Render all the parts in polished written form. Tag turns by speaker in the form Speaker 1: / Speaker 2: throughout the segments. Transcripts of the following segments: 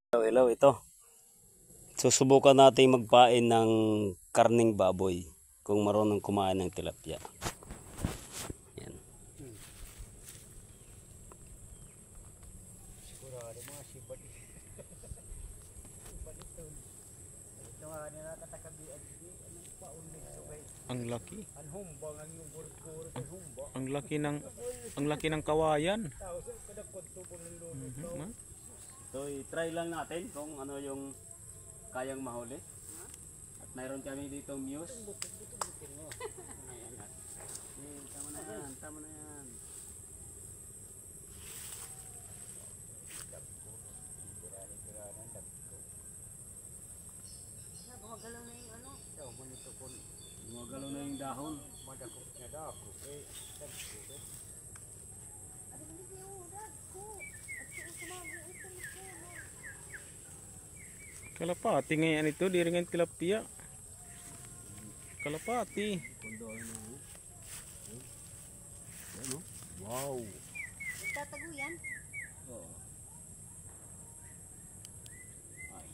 Speaker 1: Hello, hello, ito. Susubukan natin magpain ng karning baboy kung marunong kumain ng tilapia. Yan.
Speaker 2: Sigurado mga sibad. Sibad ito. Ito nga nila katakabian. Anong paulit subay.
Speaker 3: Ang laki.
Speaker 2: Ang humbang ang yung gurut-gurut ang humbang.
Speaker 3: Ang laki ng kawayan.
Speaker 2: Tao sa kadagpunto po ng lulot.
Speaker 1: So, i-try lang natin kung ano yung kayang mahuli. At mayroon kami dito muse. Tama na yan, tama na yan.
Speaker 2: Gumagalaw na yung ano. Ikaw, manito po.
Speaker 1: Gumagalaw na yung dahon.
Speaker 2: Madako na dako. Eh, dagko.
Speaker 3: Kalapati ngayon ito, di rin tilapia. Kalapati.
Speaker 1: Ano? Wow.
Speaker 4: Tatago yan?
Speaker 1: Oo. Ay.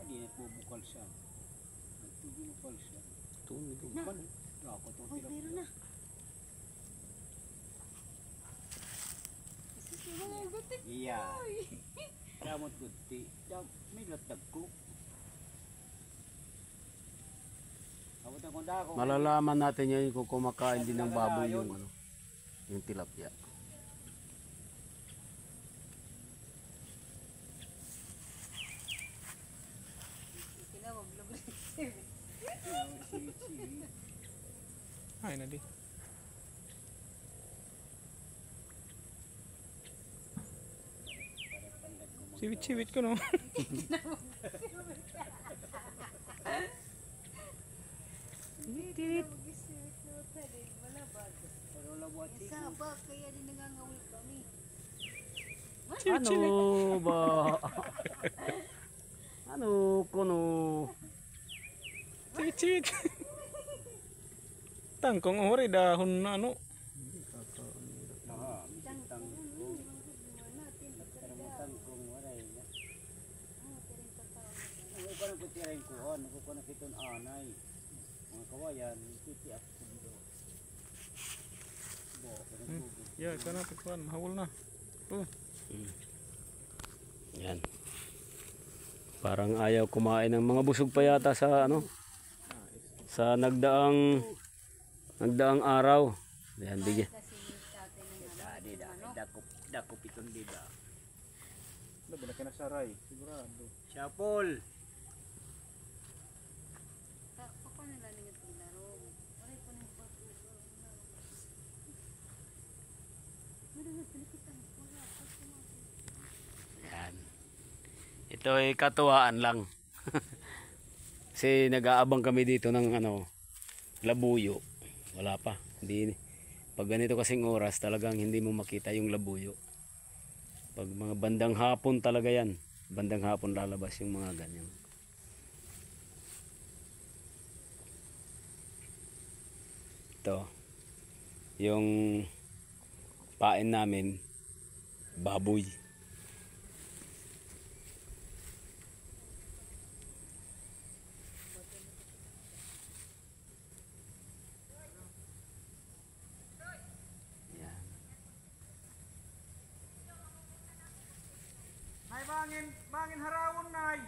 Speaker 1: Hindi na po bukal siya. Hindi bukal siya. Ito, hindi bukal. Ako itong
Speaker 4: Uy,
Speaker 1: tilapia.
Speaker 4: pero na. Susumagutin.
Speaker 1: Iya. Damot gudti. May latag ko. Malalaman natin yan kung kumakain din ng baboy yung ano, yung tilapia.
Speaker 4: Tinawag lugod.
Speaker 3: Ay na di. Siwit-siwit ko no.
Speaker 4: Saba, kaya din nangangawil kami.
Speaker 1: Ano ba? Ano kuno?
Speaker 3: Siwit-siwit. Tangkong ori dahon na ano. Ya, kana pikuan, hawol na. Oh.
Speaker 1: Yan. Parang ayaw kumain ng mga busog pa yata sa ano? Sa nagdaang araw. Yan, bigyan. Dako piton dida.
Speaker 3: Labi na kinasaray, sigurado.
Speaker 1: Chapol.
Speaker 4: Ako nila nga tinaro. Oray ko nang pagkuso.
Speaker 1: Yan. Ito ay katuwaan lang. Kasi nag-aabang kami dito ng ano, labuyo. Wala pa. Hindi. Pag ganito kasing oras, talagang hindi mo makita yung labuyo. Pag mga bandang hapon talaga yan. Bandang hapon lalabas yung mga ganyan. Ito. Yung pain namin, baboy.
Speaker 3: Nay bangin harawon nay.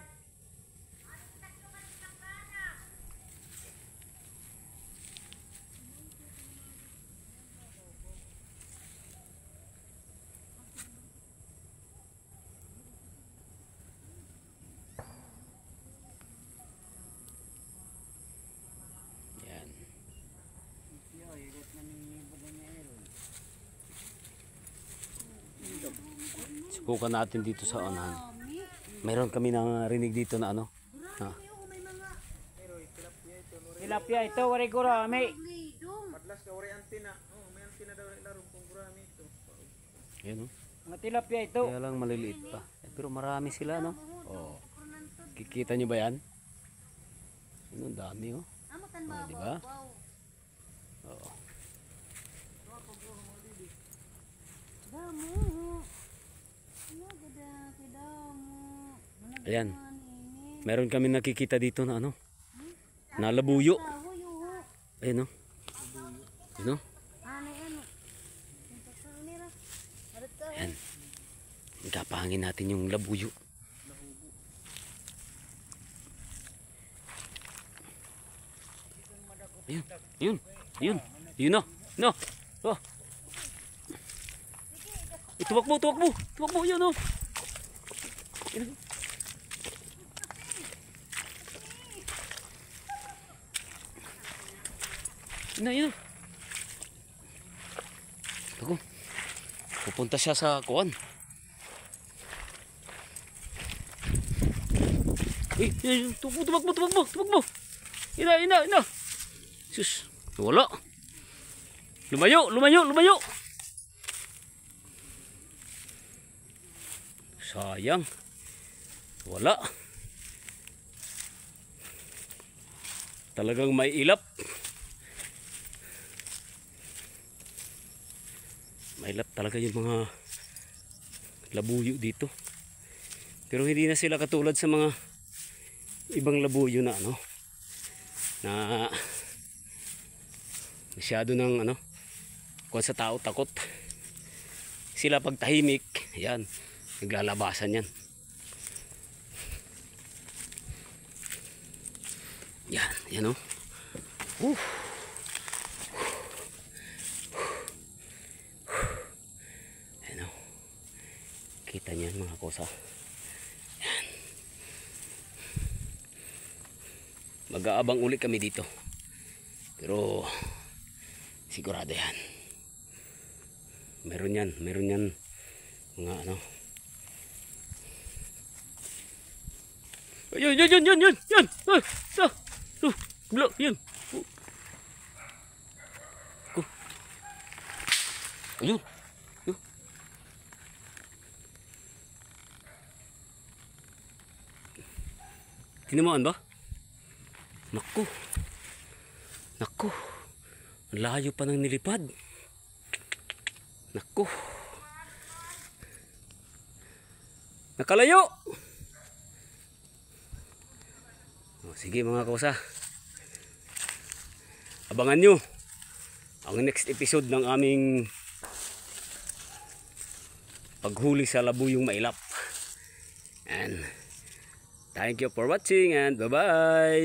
Speaker 1: Yan. Subukan natin dito sa unahan. Meron kami narinig dito na ano. Ha?
Speaker 2: Tilapia ito, wari ko rami.
Speaker 3: Padlas ka ori antina. Oh, may antina daw larong kung gurami ito.
Speaker 1: Yan, oh.
Speaker 2: Mga tilapia ito.
Speaker 1: Kaya lang maliliit pa. Pero marami sila, no? Oh. Kikita nyo ba yan? Ano, dami, oh. Oh, di ba? Oo.
Speaker 4: Damo. Ano gada kay damo.
Speaker 1: Ayan. Meron kami nakikita dito na ano. Na labuyo. Ayan o. Ayan o. Ayan. Kapahangin natin yung labuyo. Ayun. Ayun. Ayun. Ayun na. No. Oh. Tumakbo, tumakbo. Tumakbo yun oh. Ayun. Yun na, yun na. Ako. Pupunta siya sa kuwan. Eh, tumakbo, tumakbo, tumakbo, tumakbo. Ina, ina, ina. Sus, wala. Lumayo, lumayo, lumayo. Sayang. Wala. Talagang may ilap. May ilap talaga yung mga labuyo dito. Pero hindi na sila katulad sa mga ibang labuyo na ano. Na masyado ng ano. Kung sa tao takot. Sila pag tahimik. Yan. Naglalabasan yan. Yan. Yan o. Yan o. Kita niyan mga kosa. Yan. Mag-aabang uli kami dito. Pero sigurado yan. Meron yan. Meron yan. Mga ano. Yun, yun, yun, yun, yun, yun. Yun. Ayun. Yun. Tinamaan ba? Naku. Naku. Ang layo pa ng nilipad. Naku. Nakalayo. Sige mga kausa. Abangan nyo ang next episode ng aming paghuli sa labuyong mailap. And thank you for watching and bye bye.